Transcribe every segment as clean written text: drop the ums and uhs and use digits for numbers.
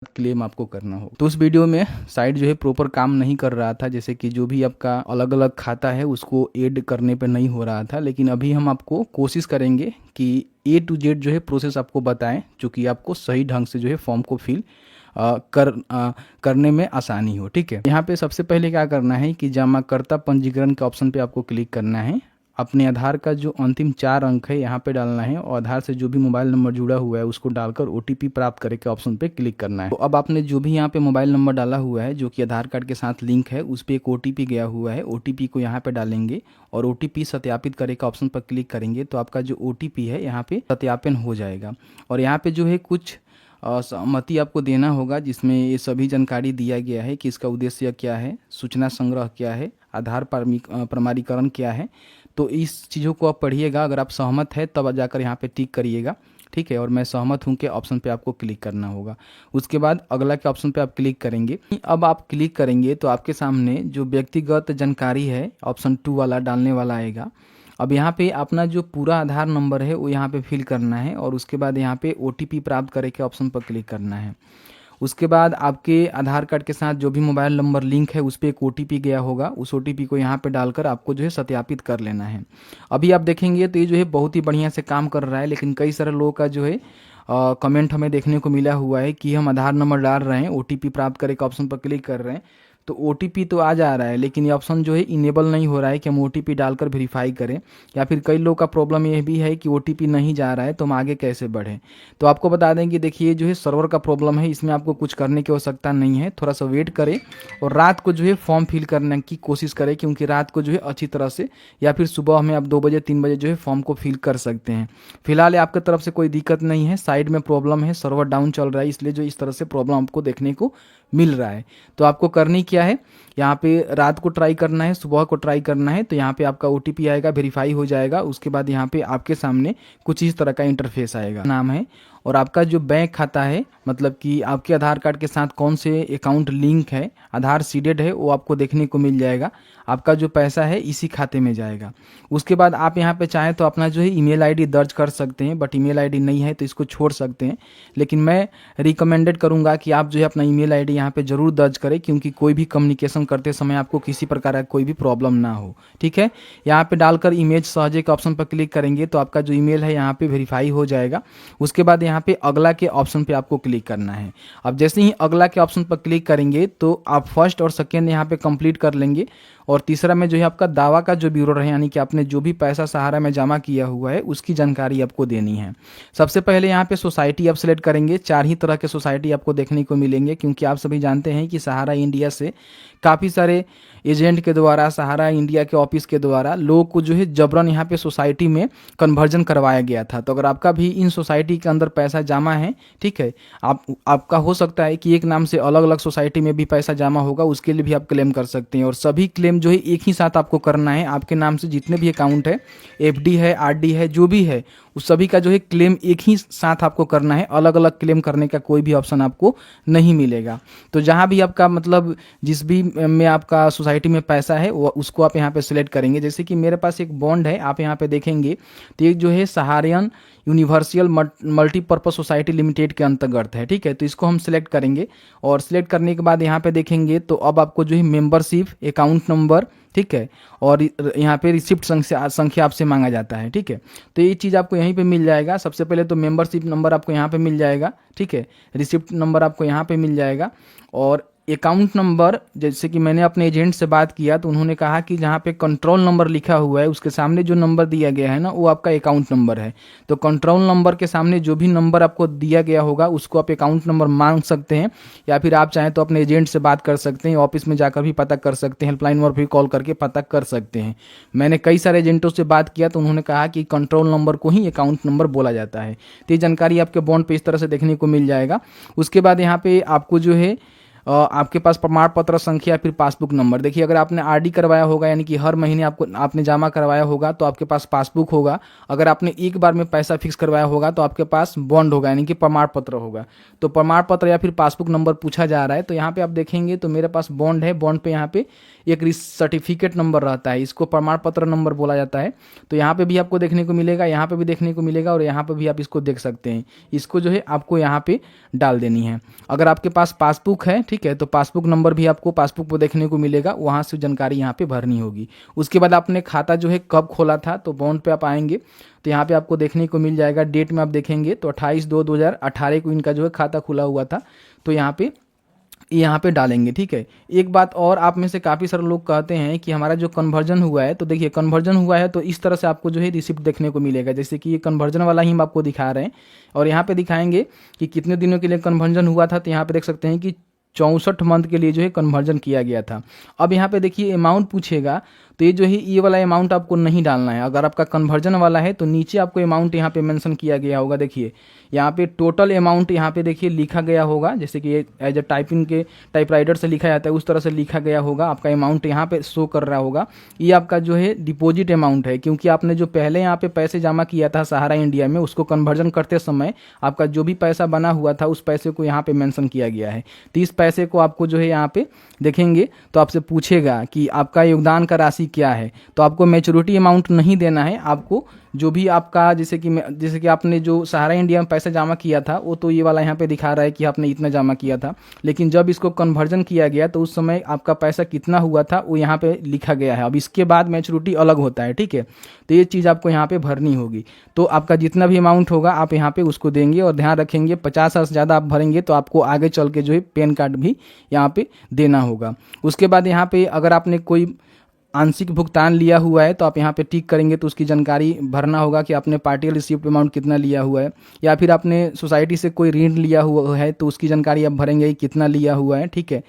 Claim आपको करना हो। तो उस वीडियो में साइट जो है प्रॉपर काम नहीं कर रहा था, जैसे कि जो भी आपका अलग अलग खाता है उसको ऐड करने पे नहीं हो रहा था। लेकिन अभी हम आपको कोशिश करेंगे कि A to Z जो है प्रोसेस आपको बताएं, जो कि आपको सही ढंग से जो है फॉर्म को फिल करने में आसानी हो। ठीक है, यहाँ पे सबसे पहले क्या करना है कि जमाकर्ता पंजीकरण के ऑप्शन पे आपको क्लिक करना है। अपने आधार का जो अंतिम 4 अंक है यहाँ पे डालना है और आधार से जो भी मोबाइल नंबर जुड़ा हुआ है उसको डालकर OTP प्राप्त करे के ऑप्शन पे क्लिक करना है। तो अब आपने जो भी यहाँ पे मोबाइल नंबर डाला हुआ है जो कि आधार कार्ड के साथ लिंक है, उस पर एक OTP गया हुआ है। OTP को यहाँ पे डालेंगे और OTP सत्यापित करे के ऑप्शन पर क्लिक करेंगे तो आपका जो OTP है यहाँ पे सत्यापन हो जाएगा। और यहाँ पे जो है कुछ सहमति आपको देना होगा, जिसमें ये सभी जानकारी दिया गया है कि इसका उद्देश्य क्या है, सूचना संग्रह क्या है, आधार प्रमाणीकरण क्या है। तो इस चीज़ों को आप पढ़िएगा। अगर आप सहमत है तब जाकर यहाँ पे टिक करिएगा। ठीक है, और मैं सहमत हूँ के ऑप्शन पे आपको क्लिक करना होगा। उसके बाद अगला के ऑप्शन पे आप क्लिक करेंगे। अब आप क्लिक करेंगे तो आपके सामने जो व्यक्तिगत जानकारी है ऑप्शन 2 वाला डालने वाला आएगा। अब यहाँ पे अपना जो पूरा आधार नंबर है वो यहाँ पे फिल करना है और उसके बाद यहाँ पे OTP प्राप्त करे के ऑप्शन पर क्लिक करना है। उसके बाद आपके आधार कार्ड के साथ जो भी मोबाइल नंबर लिंक है उस पर एक OTP गया होगा, उस OTP को यहाँ पे डालकर आपको जो है सत्यापित कर लेना है। अभी आप देखेंगे तो ये जो है बहुत ही बढ़िया से काम कर रहा है, लेकिन कई सारे लोगों का जो है कमेंट हमें देखने को मिला हुआ है कि हम आधार नंबर डाल रहे हैं, OTP प्राप्त करे के ऑप्शन पर क्लिक कर रहे हैं तो OTP तो आ जा रहा है, लेकिन ये ऑप्शन जो है इनेबल नहीं हो रहा है कि हम OTP डालकर वेरीफाई करें। या फिर कई लोग का प्रॉब्लम ये भी है कि OTP नहीं जा रहा है तो हम आगे कैसे बढ़ें। तो आपको बता दें कि देखिए जो है सर्वर का प्रॉब्लम है, इसमें आपको कुछ करने की आवश्यकता नहीं है। थोड़ा सा वेट करें और रात को जो है फॉर्म फिल करने की कोशिश करें, क्योंकि रात को जो है अच्छी तरह से या फिर सुबह में आप 2 बजे 3 बजे जो है फॉर्म को फिल कर सकते हैं। फिलहाल आपकी तरफ से कोई दिक्कत नहीं है, साइड में प्रॉब्लम है, सर्वर डाउन चल रहा है, इसलिए जो इस तरह से प्रॉब्लम आपको देखने को मिल रहा है। तो आपको करनी क्या है, यहाँ पे रात को ट्राई करना है, सुबह को ट्राई करना है। तो यहाँ पे आपका OTP आएगा, वेरीफाई हो जाएगा। उसके बाद यहाँ पे आपके सामने कुछ इस तरह का इंटरफेस आएगा, नाम है और आपका जो बैंक खाता है, मतलब कि आपके आधार कार्ड के साथ कौन से अकाउंट लिंक है, आधार सीडेड है, वो आपको देखने को मिल जाएगा। आपका जो पैसा है इसी खाते में जाएगा। उसके बाद आप यहाँ पे चाहें तो अपना जो है ईमेल आईडी दर्ज कर सकते हैं, बट ईमेल आईडी नहीं है तो इसको छोड़ सकते हैं। लेकिन मैं रिकमेंडेड करूँगा कि आप जो है अपना ईमेल आईडी यहाँ पे जरूर दर्ज करें, क्योंकि कोई भी कम्युनिकेशन करते समय आपको किसी प्रकार का कोई भी प्रॉब्लम ना हो। ठीक है, यहाँ पे डालकर इमेज सहजे के ऑप्शन पर क्लिक करेंगे तो आपका जो ईमेल है यहाँ पे वेरीफाई हो जाएगा। उसके बाद यहाँ पे अगला के ऑप्शन पे आपको क्लिक करना है। अब जैसे ही अगला के ऑप्शन पर क्लिक करेंगे तो आप फर्स्ट और सेकेंड यहाँ पे कंप्लीट कर लेंगे और तीसरा में जो है आपका दावा का जो ब्यूरो है, यानी कि आपने जो भी पैसा सहारा में जमा किया हुआ है उसकी जानकारी आपको देनी है। सबसे पहले यहाँ पे सोसाइटी आप सिलेक्ट करेंगे। 4 ही तरह के सोसाइटी आपको देखने को मिलेंगे, क्योंकि आप सभी जानते हैं कि सहारा इंडिया से काफ़ी सारे एजेंट के द्वारा, सहारा इंडिया के ऑफिस के द्वारा लोगों को जो है जबरन यहाँ पे सोसाइटी में कन्वर्जन करवाया गया था। तो अगर आपका भी इन सोसाइटी के अंदर पैसा जमा है, ठीक है, आपका हो सकता है कि एक नाम से अलग अलग सोसाइटी में भी पैसा जमा होगा, उसके लिए भी आप क्लेम कर सकते हैं। और सभी क्लेम जो है एक ही साथ आपको करना है। आपके नाम से जितने भी अकाउंट है, FD है, RD है, जो भी है, उस सभी का जो है क्लेम एक ही साथ आपको करना है। अलग अलग क्लेम करने का कोई भी ऑप्शन आपको नहीं मिलेगा। तो जहाँ भी आपका मतलब जिस भी में आपका सोसाइटी में पैसा है वो उसको आप यहाँ पे सिलेक्ट करेंगे। जैसे कि मेरे पास एक बॉन्ड है, आप यहाँ पे देखेंगे तो एक जो है सहारियन यूनिवर्सल मल्टीपर्पज सोसाइटी लिमिटेड के अंतर्गत है। ठीक है, तो इसको हम सिलेक्ट करेंगे और सिलेक्ट करने के बाद यहाँ पे देखेंगे तो अब आपको जो है मेंबरशिप, अकाउंट नंबर, ठीक है, और यहाँ पे रिसिप्ट संख्या आपसे मांगा जाता है। ठीक है, तो ये चीज़ आपको यहीं पे मिल जाएगा। सबसे पहले तो मेंबरशिप नंबर आपको यहाँ पे मिल जाएगा, ठीक है, रिसिप्ट नंबर आपको यहाँ पे मिल जाएगा और अकाउंट नंबर, जैसे कि मैंने अपने एजेंट से बात किया तो उन्होंने कहा कि जहाँ पे कंट्रोल नंबर लिखा हुआ है उसके सामने जो नंबर दिया गया है ना, वो आपका अकाउंट नंबर है। तो कंट्रोल नंबर के सामने जो भी नंबर आपको दिया गया होगा उसको आप अकाउंट नंबर मांग सकते हैं, या फिर आप चाहें तो अपने एजेंट से बात कर सकते हैं, ऑफिस में जाकर भी पता कर सकते हैं, हेल्पलाइन नंबर भी कॉल करके पता कर सकते हैं। मैंने कई सारे एजेंटों से बात किया तो उन्होंने कहा कि कंट्रोल नंबर को ही अकाउंट नंबर बोला जाता है। तो ये जानकारी आपके बॉन्ड पे इस तरह से देखने को मिल जाएगा। उसके बाद यहाँ पे आपको जो है आपके पास प्रमाण पत्र संख्या फिर पासबुक नंबर। देखिए अगर आपने आरडी करवाया होगा यानी कि हर महीने आपने जमा करवाया होगा तो आपके पास पासबुक होगा। अगर आपने एक बार में पैसा फिक्स करवाया होगा तो आपके पास बॉन्ड होगा यानी कि प्रमाण पत्र होगा। तो प्रमाण पत्र या फिर पासबुक नंबर पूछा जा रहा है तो यहाँ पे आप देखेंगे तो मेरे पास बॉन्ड है, बॉन्ड पे यहाँ पे एक सर्टिफिकेट नंबर रहता है, इसको प्रमाण पत्र नंबर बोला जाता है। तो यहाँ पे भी आपको देखने को मिलेगा, यहाँ पे भी देखने को मिलेगा और यहाँ पे भी आप इसको देख सकते हैं। इसको जो है आपको यहाँ पे डाल देनी है। अगर आपके पास पासबुक है, ठीक है, तो पासबुक नंबर भी आपको पासबुक पर देखने को मिलेगा, वहाँ से जानकारी यहाँ पे भरनी होगी। उसके बाद आपने खाता जो है कब खोला था, तो बॉन्ड पे आप आएंगे तो यहाँ पे आपको देखने को मिल जाएगा। डेट में आप देखेंगे तो 28/2/2018 को इनका जो है खाता खुला हुआ था, तो यहाँ पे डालेंगे। ठीक है, एक बात और, आप में से काफ़ी सारे लोग कहते हैं कि हमारा जो कन्वर्जन हुआ है, तो देखिए कन्वर्जन हुआ है तो इस तरह से आपको जो है रिसिप्ट देखने को मिलेगा। जैसे कि ये कन्वर्जन वाला ही हम आपको दिखा रहे हैं और यहाँ पे दिखाएंगे कि कितने दिनों के लिए कन्वर्जन हुआ था। तो यहाँ पे देख सकते हैं कि 64 मंथ के लिए जो है कन्वर्जन किया गया था। अब यहाँ पे देखिए अमाउंट पूछेगा तो ये जो है ये वाला अमाउंट आपको नहीं डालना है। अगर आपका कन्वर्जन वाला है तो नीचे आपको अमाउंट यहाँ पे मेंशन किया गया होगा। देखिए यहाँ पे टोटल अमाउंट यहाँ पे देखिए लिखा गया होगा, जैसे कि एज अ टाइपिंग के टाइपराइटर से लिखा जाता है उस तरह से लिखा गया होगा। आपका अमाउंट यहाँ पे शो कर रहा होगा। ये आपका जो है डिपॉजिट अमाउंट है, क्योंकि आपने जो पहले यहाँ पे पैसे जमा किया था सहारा इंडिया में, उसको कन्वर्जन करते समय आपका जो भी पैसा बना हुआ था उस पैसे को यहाँ पे मेंशन किया गया है। तो इस पैसे को आपको जो है यहाँ पे देखेंगे तो आपसे पूछेगा कि आपका योगदान का राशि क्या है। तो आपको मैच्योरिटी अमाउंट नहीं देना है, आपको जो भी आपका जैसे कि आपने जो सहारा इंडिया में पैसा जमा किया था वो तो ये वाला यहाँ पे दिखा रहा है कि आपने इतना जमा किया था, लेकिन जब इसको कन्वर्जन किया गया तो उस समय आपका पैसा कितना हुआ था वो यहाँ पे लिखा गया है। अब इसके बाद मैच्योरिटी अलग होता है, ठीक है, तो ये चीज़ आपको यहाँ पे भरनी होगी। तो आपका जितना भी अमाउंट होगा आप यहाँ पे उसको देंगे और ध्यान रखेंगे 50,000 से ज़्यादा आप भरेंगे तो आपको आगे चल के जो है पैन कार्ड भी यहाँ पे देना होगा। उसके बाद यहाँ पे अगर आपने कोई आंशिक भुगतान लिया हुआ है तो आप यहाँ पे टिक करेंगे तो उसकी जानकारी भरना होगा कि आपने पार्टियल रिसिप्ट अमाउंट कितना लिया हुआ है, या फिर आपने सोसाइटी से कोई ऋण लिया हुआ है तो उसकी जानकारी आप भरेंगे कितना लिया हुआ है। ठीक है,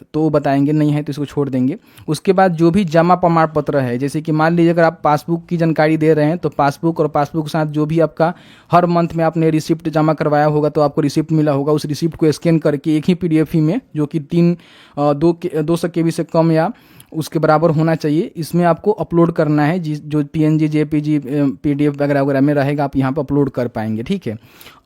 तो बताएंगे, नहीं है तो इसको छोड़ देंगे। उसके बाद जो भी जमा प्रमाण पत्र है, जैसे कि मान लीजिए अगर आप पासबुक की जानकारी दे रहे हैं तो पासबुक और पासबुक के साथ जो भी आपका हर मंथ में आपने रिसिप्ट जमा करवाया होगा तो आपको रिसिप्ट मिला होगा, उस रिसिप्ट को स्कैन करके एक ही PDF में जो कि 200 KB से कम या उसके बराबर होना चाहिए, इसमें आपको अपलोड करना है। जो PNG JPG PDF वगैरह वगैरह में रहेगा आप यहाँ पर अपलोड कर पाएंगे। ठीक है,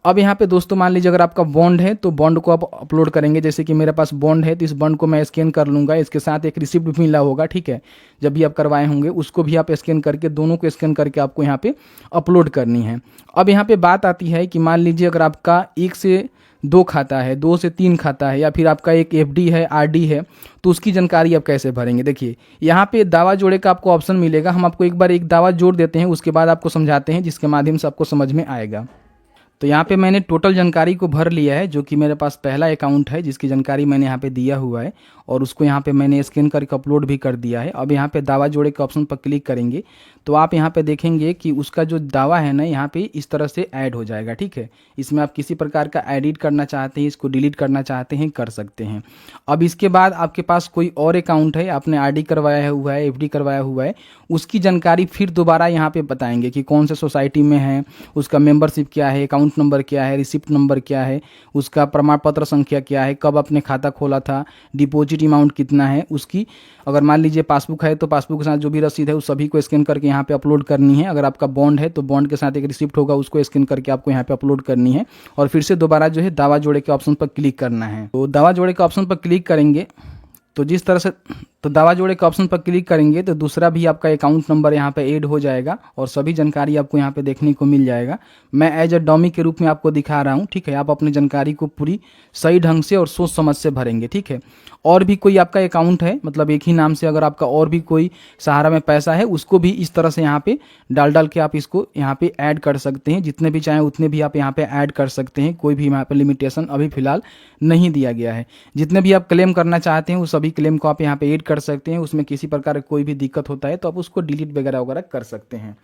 अब यहाँ पे दोस्तों मान लीजिए अगर आपका बॉन्ड है तो बॉन्ड को आप अपलोड करेंगे। जैसे कि मेरे पास बॉन्ड है तो इस बॉन्ड को मैं स्कैन कर लूँगा, इसके साथ एक रिसिप्ट भी मिला होगा। ठीक है, जब भी आप करवाए होंगे उसको भी आप स्कैन करके, दोनों को स्कैन करके आपको यहाँ पे अपलोड करनी है। अब यहाँ पे बात आती है कि मान लीजिए अगर आपका 1 से 2 खाता है, 2 से 3 खाता है, या फिर आपका एक FD है, RD है, तो उसकी जानकारी आप कैसे भरेंगे। देखिए यहाँ पे दावा जोड़े का आपको ऑप्शन मिलेगा। हम आपको एक बार एक दावा जोड़ देते हैं, उसके बाद आपको समझाते हैं जिसके माध्यम से आपको समझ में आएगा। तो यहाँ पे मैंने टोटल जानकारी को भर लिया है, जो कि मेरे पास पहला अकाउंट है जिसकी जानकारी मैंने यहाँ पे दिया हुआ है और उसको यहाँ पे मैंने स्कैन करके अपलोड भी कर दिया है। अब यहाँ पे दावा जोड़े के ऑप्शन पर क्लिक करेंगे तो आप यहाँ पे देखेंगे कि उसका जो दावा है ना यहाँ पे इस तरह से ऐड हो जाएगा। ठीक है, इसमें आप किसी प्रकार का एडिट करना चाहते हैं, इसको डिलीट करना चाहते हैं, कर सकते हैं। अब इसके बाद आपके पास कोई और अकाउंट है, आपने RD करवाया हुआ है, FD करवाया हुआ है, उसकी जानकारी फिर दोबारा यहाँ पे बताएंगे कि कौन से सोसाइटी में है, उसका मेंबरशिप क्या है, अकाउंट नंबर क्या है, रिसिप्ट नंबर क्या है, उसका प्रमाण पत्र संख्या क्या है, कब आपने खाता खोला था, डिपॉजिट अमाउंट कितना है उसकी। अगर मान लीजिए पासबुक है तो पासबुक के साथ जो भी रसीद है उस सभी को स्कैन करके यहाँ पे अपलोड करनी है। अगर आपका बॉन्ड है तो बॉन्ड के साथ एक रिसिप्ट होगा, उसको स्कैन करके आपको यहाँ पे अपलोड करनी है और फिर से दोबारा जो है दावा जोड़े के ऑप्शन पर क्लिक करना है। तो दावा जोड़े के ऑप्शन पर क्लिक करेंगे तो जिस तरह से दावा जोड़े के ऑप्शन पर क्लिक करेंगे तो दूसरा भी आपका अकाउंट नंबर यहाँ पे ऐड हो जाएगा और सभी जानकारी आपको यहाँ पे देखने को मिल जाएगा। मैं एज अ डमी के रूप में आपको दिखा रहा हूँ। ठीक है, आप अपनी जानकारी को पूरी सही ढंग से और सोच समझ से भरेंगे। ठीक है, और भी कोई आपका अकाउंट है, मतलब एक ही नाम से अगर आपका और भी कोई सहारा में पैसा है उसको भी इस तरह से यहाँ पे डाल के आप इसको यहाँ पे ऐड कर सकते हैं। जितने भी चाहें उतने भी आप यहाँ पे ऐड कर सकते हैं, कोई भी यहाँ पे लिमिटेशन अभी फिलहाल नहीं दिया गया है। जितने भी आप क्लेम करना चाहते हैं उस सभी क्लेम को आप यहाँ पे ऐड कर सकते हैं। उसमें किसी प्रकार कोई भी दिक्कत होता है तो आप उसको डिलीट वगैरह वगैरह कर सकते हैं।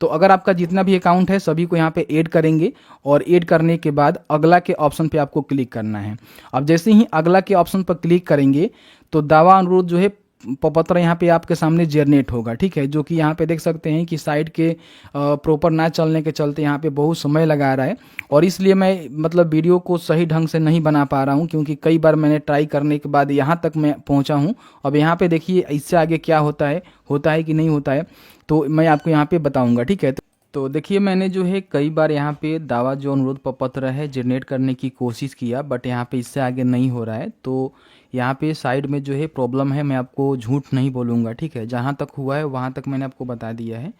तो अगर आपका जितना भी अकाउंट है सभी को यहाँ पे ऐड करेंगे और ऐड करने के बाद अगला के ऑप्शन पे आपको क्लिक करना है। अब जैसे ही अगला के ऑप्शन पर क्लिक करेंगे तो दावा अनुरोध जो है प्रपत्र यहाँ पे आपके सामने जनरेट होगा, ठीक है, जो कि यहाँ पे देख सकते हैं कि साइट के प्रॉपर ना चलने के चलते यहाँ पे बहुत समय लगा रहा है। और इसलिए मैं मतलब वीडियो को सही ढंग से नहीं बना पा रहा हूँ, क्योंकि कई बार मैंने ट्राई करने के बाद यहाँ तक मैं पहुँचा हूँ। अब यहाँ पे देखिए इससे आगे क्या होता है कि नहीं होता है, तो मैं आपको यहाँ पे बताऊँगा, ठीक है। तो देखिए मैंने जो है कई बार यहाँ पे दावा जो अनुरोध पत्र है जनरेट करने की कोशिश किया, बट यहाँ पे इससे आगे नहीं हो रहा है। तो यहाँ पे साइड में जो है प्रॉब्लम है, मैं आपको झूठ नहीं बोलूँगा, ठीक है, जहाँ तक हुआ है वहाँ तक मैंने आपको बता दिया है।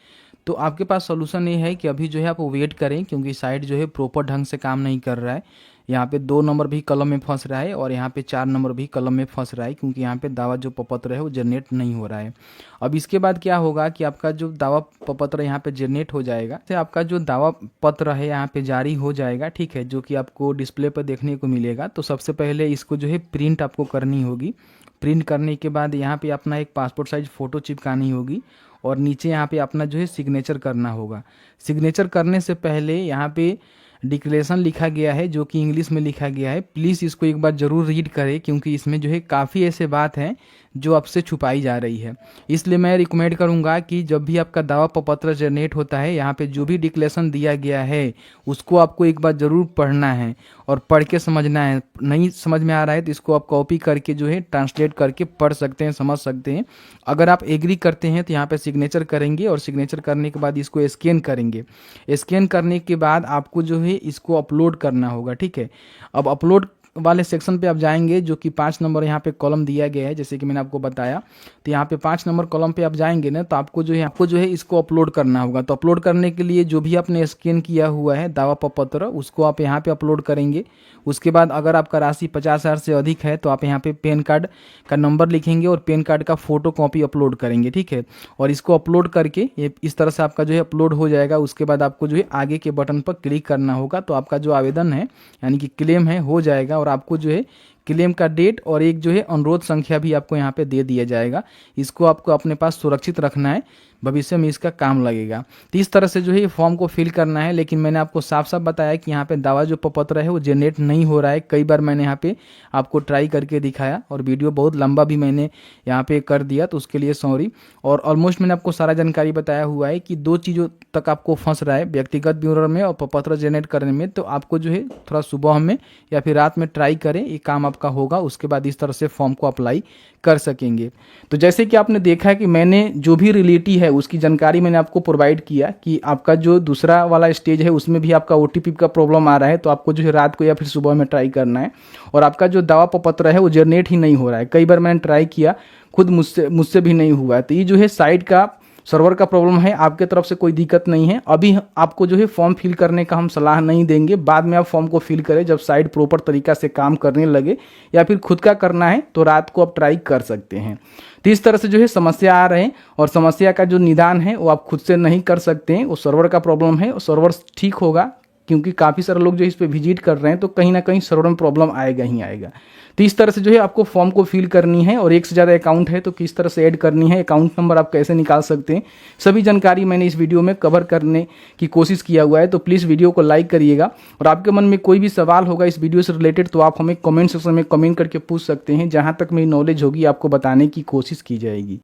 तो आपके पास सोल्यूशन ये है कि अभी जो है आप वेट करें, क्योंकि साइट जो है प्रॉपर ढंग से काम नहीं कर रहा है। यहाँ पे 2 नंबर भी कलम में फंस रहा है और यहाँ पे 4 नंबर भी कलम में फंस रहा है, क्योंकि यहाँ पे दावा जो प्रपत्र है वो जनरेट नहीं हो रहा है। अब इसके बाद क्या होगा कि आपका जो दावा प्रपत्र यहाँ पे जनरेट हो जाएगा, तो आपका जो दावा पत्र है यहाँ पे जारी हो जाएगा, ठीक है, जो कि आपको डिस्प्ले पर देखने को मिलेगा। तो सबसे पहले इसको जो है प्रिंट आपको करनी होगी। प्रिंट करने के बाद यहाँ पे अपना एक पासपोर्ट साइज फ़ोटो चिपकानी होगी और नीचे यहाँ पे अपना जो है सिग्नेचर करना होगा। सिग्नेचर करने से पहले यहाँ पे डिक्लेरेशन लिखा गया है, जो कि इंग्लिश में लिखा गया है। प्लीज़ इसको एक बार ज़रूर रीड करें, क्योंकि इसमें जो है काफ़ी ऐसे बात हैं जो आपसे छुपाई जा रही है। इसलिए मैं रिकमेंड करूंगा कि जब भी आपका दावा पत्र जनरेट होता है, यहाँ पे जो भी डिक्लेरेशन दिया गया है उसको आपको एक बार ज़रूर पढ़ना है और पढ़ के समझना है। नहीं समझ में आ रहा है तो इसको आप कॉपी करके जो है ट्रांसलेट करके पढ़ सकते हैं, समझ सकते हैं। अगर आप एग्री करते हैं तो यहाँ पे सिग्नेचर करेंगे और सिग्नेचर करने के बाद इसको स्कैन करेंगे। स्कैन करने के बाद आपको जो है इसको अपलोड करना होगा, ठीक है। अब अपलोड वाले सेक्शन पे आप जाएंगे, जो कि 5 नंबर यहाँ पे कॉलम दिया गया है, जैसे कि मैंने आपको बताया। तो यहाँ पे 5 नंबर कॉलम पे आप जाएंगे ना, तो आपको जो है इसको अपलोड करना होगा। तो अपलोड करने के लिए जो भी आपने स्कैन किया हुआ है दावा पत्र, उसको आप यहाँ पे अपलोड करेंगे। उसके बाद अगर आपका राशि 50,000 से अधिक है तो आप यहाँ पे पैन कार्ड का नंबर लिखेंगे और पैन कार्ड का फोटो कॉपी अपलोड करेंगे, ठीक है। और इसको अपलोड करके ये इस तरह से आपका जो है अपलोड हो जाएगा। उसके बाद आपको जो है आगे के बटन पर क्लिक करना होगा, तो आपका जो आवेदन है यानी कि क्लेम है हो जाएगा। और आपको जो है क्लेम का डेट और एक जो है अनुरोध संख्या भी आपको यहाँ पे दे दिया जाएगा। इसको आपको अपने पास सुरक्षित रखना है, भविष्य में इसका काम लगेगा। तो इस तरह से जो है ये फॉर्म को फिल करना है। लेकिन मैंने आपको साफ साफ बताया कि यहाँ पे दावा जो पत्र है वो जनरेट नहीं हो रहा है। कई बार मैंने यहाँ पे आपको ट्राई करके दिखाया और वीडियो बहुत लंबा भी मैंने यहाँ पे कर दिया, तो उसके लिए सॉरी। और ऑलमोस्ट मैंने आपको सारा जानकारी बताया हुआ है कि 2 चीज़ों तक आपको फंस रहा है, व्यक्तिगत ब्यूरो में और पत्र जनरेट करने में। तो आपको जो है थोड़ा सुबह में या फिर रात में ट्राई करें, ये काम आपका होगा। उसके बाद इस तरह से फॉर्म को अप्लाई कर सकेंगे। तो जैसे कि आपने देखा है कि मैंने जो भी रिलेटिव है उसकी जानकारी मैंने आपको प्रोवाइड किया कि आपका जो दूसरा वाला स्टेज है उसमें भी आपका ओटीपी का प्रॉब्लम आ रहा है, तो आपको जो है रात को या फिर सुबह में ट्राई करना है। और आपका जो दावा पत्र है वो जनरेट ही नहीं हो रहा है। कई बार मैंने ट्राई किया, खुद मुझसे भी नहीं हुआ है। तो ये जो है साइट का सर्वर का प्रॉब्लम है, आपके तरफ से कोई दिक्कत नहीं है। अभी आपको जो है फॉर्म फिल करने का हम सलाह नहीं देंगे, बाद में आप फॉर्म को फिल करें जब साइट प्रॉपर तरीका से काम करने लगे, या फिर खुद का करना है तो रात को आप ट्राई कर सकते हैं। तो इस तरह से जो है समस्या आ रहे हैं और समस्या का जो निदान है वो आप खुद से नहीं कर सकते हैं, वो सर्वर का प्रॉब्लम है। और सर्वर ठीक होगा, क्योंकि काफ़ी सारे लोग जो इस पर विजिट कर रहे हैं, तो कहीं ना कहीं सर्वर में प्रॉब्लम आएगा ही आएगा। तो इस तरह से जो है आपको फॉर्म को फिल करनी है। और एक से ज़्यादा अकाउंट है तो किस तरह से ऐड करनी है, अकाउंट नंबर आप कैसे निकाल सकते हैं, सभी जानकारी मैंने इस वीडियो में कवर करने की कोशिश किया हुआ है। तो प्लीज़ वीडियो को लाइक करिएगा। और आपके मन में कोई भी सवाल होगा इस वीडियो से रिलेटेड तो आप हमें कमेंट सेक्शन में कमेंट करके पूछ सकते हैं। जहाँ तक मेरी नॉलेज होगी आपको बताने की कोशिश की जाएगी।